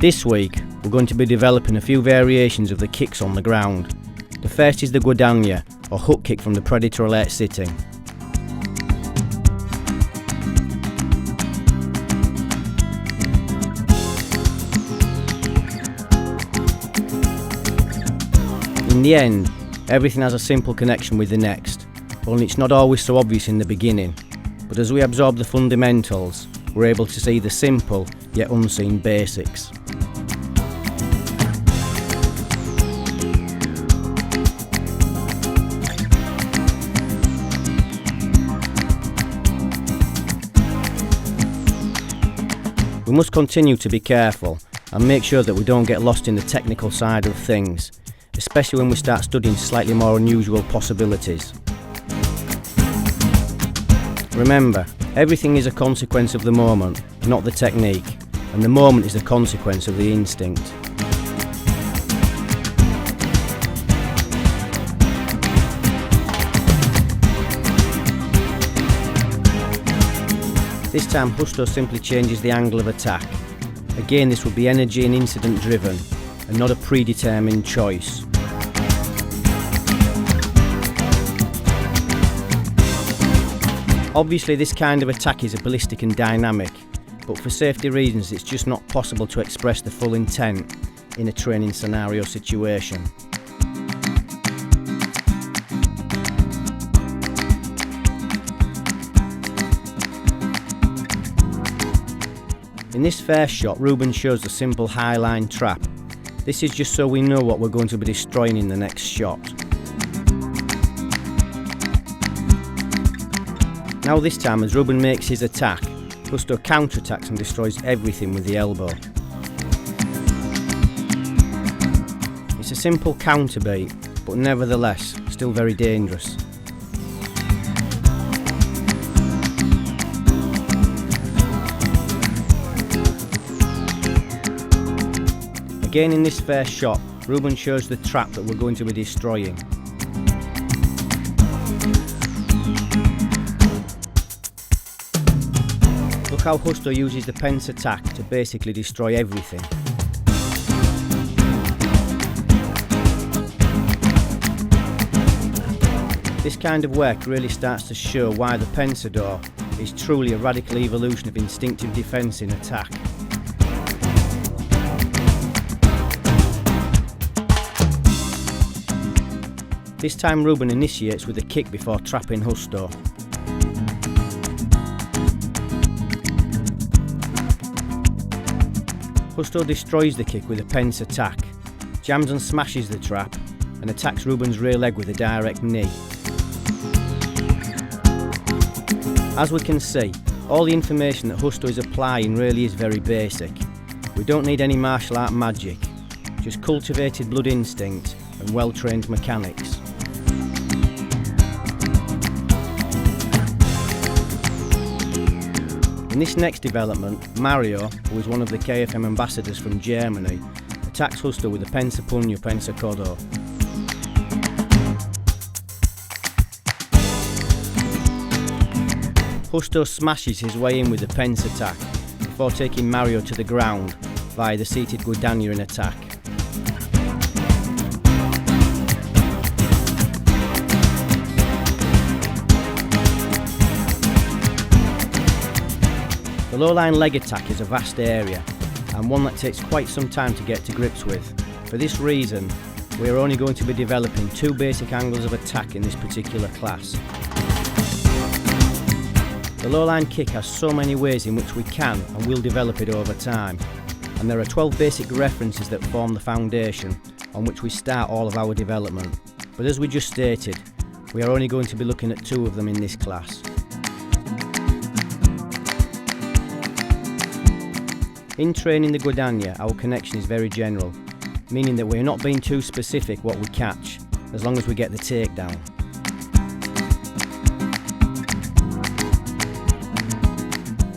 This week we're going to be developing a few variations of the kicks on the ground. The first is the guadagna, or hook kick from the Predator alert sitting. In the end, everything has a simple connection with the next, only it's not always so obvious in the beginning, but as we absorb the fundamentals, we're able to see the simple yet unseen basics. We must continue to be careful and make sure that we don't get lost in the technical side of things, especially when we start studying slightly more unusual possibilities. Remember, everything is a consequence of the moment, not the technique, and the moment is the consequence of the instinct. This time Justo simply changes the angle of attack. Again, this will be energy and incident driven, and not a predetermined choice. Obviously this kind of attack is ballistic and dynamic, but for safety reasons it's just not possible to express the full intent in a training scenario situation. In this first shot, Ruben shows the simple high line trap. This is just so we know what we're going to be destroying in the next shot. Now this time, as Ruben makes his attack, Justo counterattacks and destroys everything with the elbow. It's a simple counter beat, but nevertheless, still very dangerous. Again in this first shot, Ruben shows the trap that we're going to be destroying. Look how Justo uses the pence attack to basically destroy everything. This kind of work really starts to show why the pensador is truly a radical evolution of instinctive defence in attack. This time Ruben initiates with a kick before trapping Justo. Justo destroys the kick with a pence attack, jams and smashes the trap, and attacks Ruben's rear leg with a direct knee. As we can see, all the information that Justo is applying really is very basic. We don't need any martial art magic, just cultivated blood instinct and well-trained mechanics. In this next development, Mario, who is one of the KFM ambassadors from Germany, attacks Justo with a pensa pugno pensa codo. Justo smashes his way in with the pence attack before taking Mario to the ground via the seated guadagna in attack. The low-line leg attack is a vast area, and one that takes quite some time to get to grips with. For this reason, we are only going to be developing two basic angles of attack in this particular class. The low-line kick has so many ways in which we can and will develop it over time, and there are 12 basic references that form the foundation on which we start all of our development. But as we just stated, we are only going to be looking at two of them in this class. In training the guadagna, our connection is very general, meaning that we're not being too specific what we catch, as long as we get the takedown.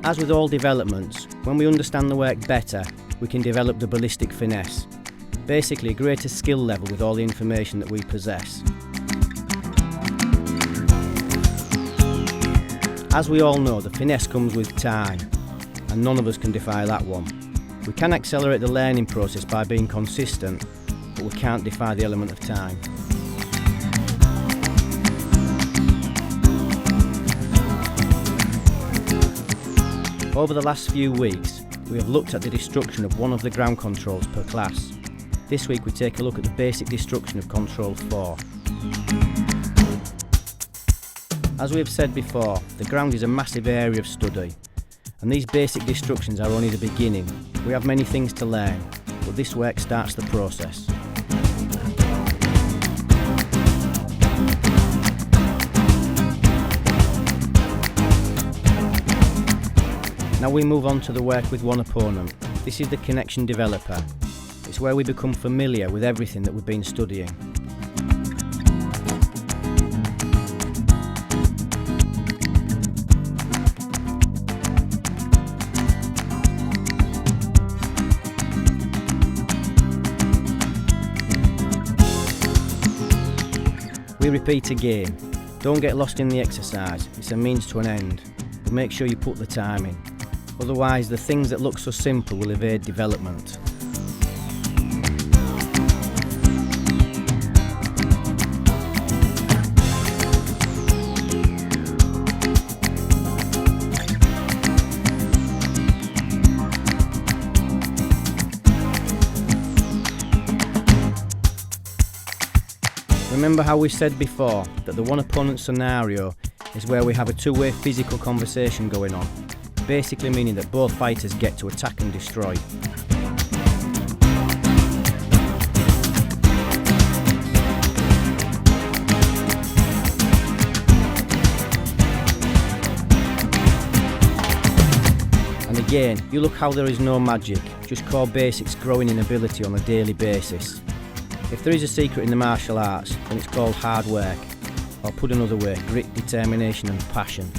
As with all developments, when we understand the work better, we can develop the ballistic finesse, basically a greater skill level with all the information that we possess. As we all know, the finesse comes with time, and none of us can defy that one. We can accelerate the learning process by being consistent, but we can't defy the element of time. Over the last few weeks, we have looked at the destruction of one of the ground controls per class. This week we take a look at the basic destruction of Control 4. As we have said before, the ground is a massive area of study, and these basic destructions are only the beginning. We have many things to learn, but this work starts the process. Now we move on to the work with one opponent. This is the connection developer. It's where we become familiar with everything that we've been studying. We repeat again. Don't get lost in the exercise. It's a means to an end, but make sure you put the time in. Otherwise, the things that look so simple will evade development. Remember how we said before that the one opponent scenario is where we have a two-way physical conversation going on, basically meaning that both fighters get to attack and destroy. And again, you look how there is no magic, just core basics growing in ability on a daily basis. If there is a secret in the martial arts, then it's called hard work, or put another way, grit, determination and passion.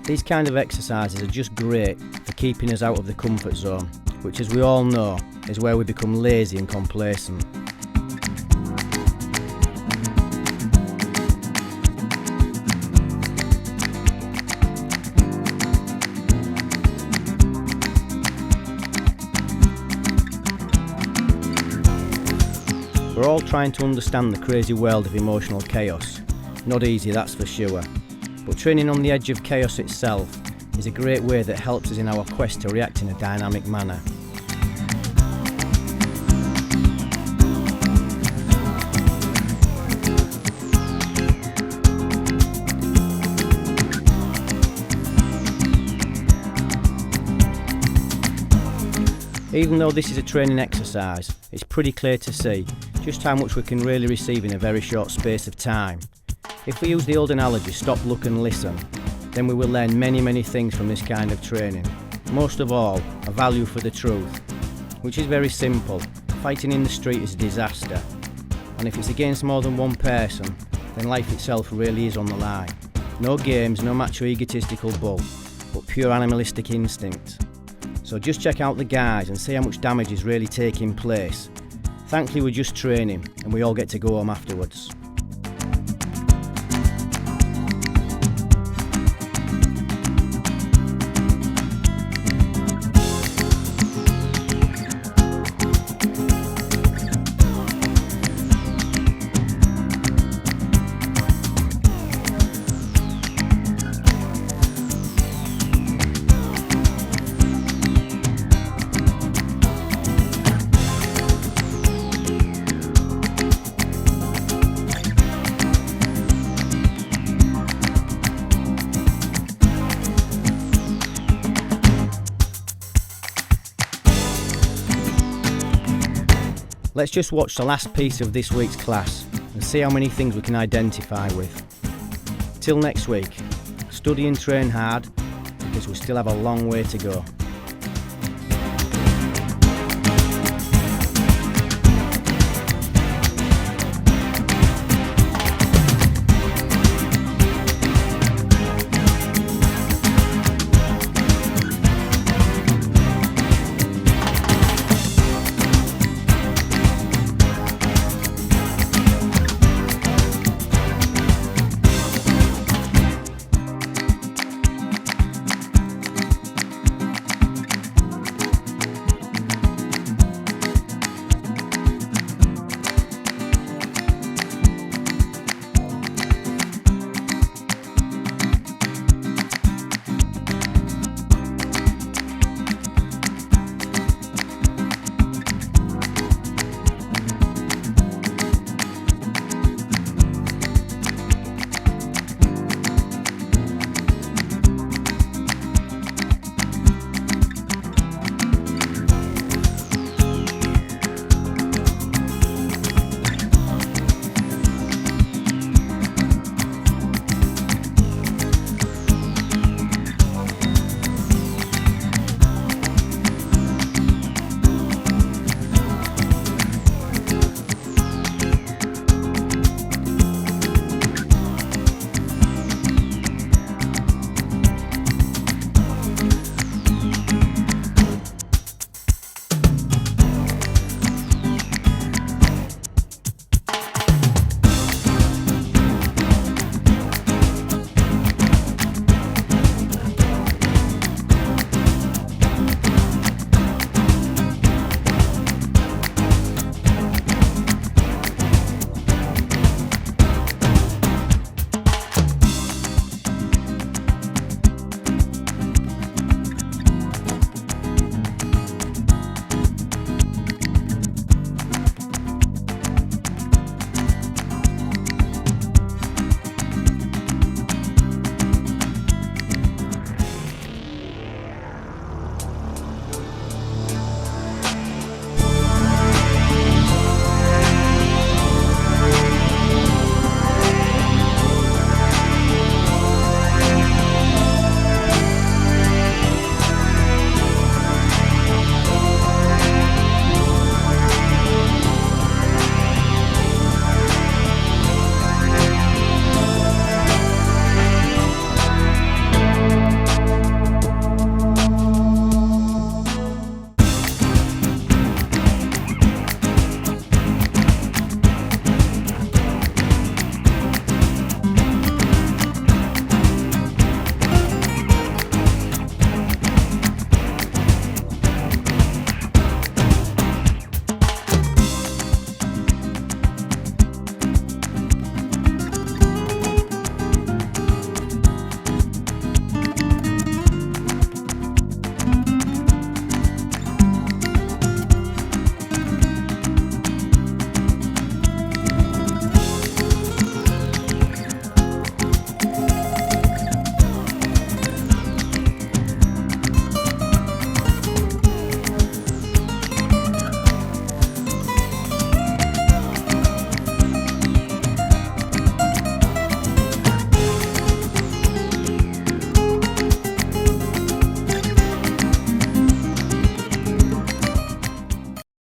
These kind of exercises are just great for keeping us out of the comfort zone, which, as we all know, is where we become lazy and complacent. We're all trying to understand the crazy world of emotional chaos. Not easy, that's for sure. But training on the edge of chaos itself is a great way that helps us in our quest to react in a dynamic manner. Even though this is a training exercise, it's pretty clear to see just how much we can really receive in a very short space of time. If we use the old analogy, stop, look and listen, then we will learn many things from this kind of training. Most of all, a value for the truth, which is very simple. Fighting in the street is a disaster, and if it's against more than one person, then life itself really is on the line. No games, no macho egotistical bull, but pure animalistic instinct. So just check out the guys and see how much damage is really taking place. Thankfully we're just training and we all get to go home afterwards. Let's just watch the last piece of this week's class and see how many things we can identify with. Till next week, study and train hard because we still have a long way to go.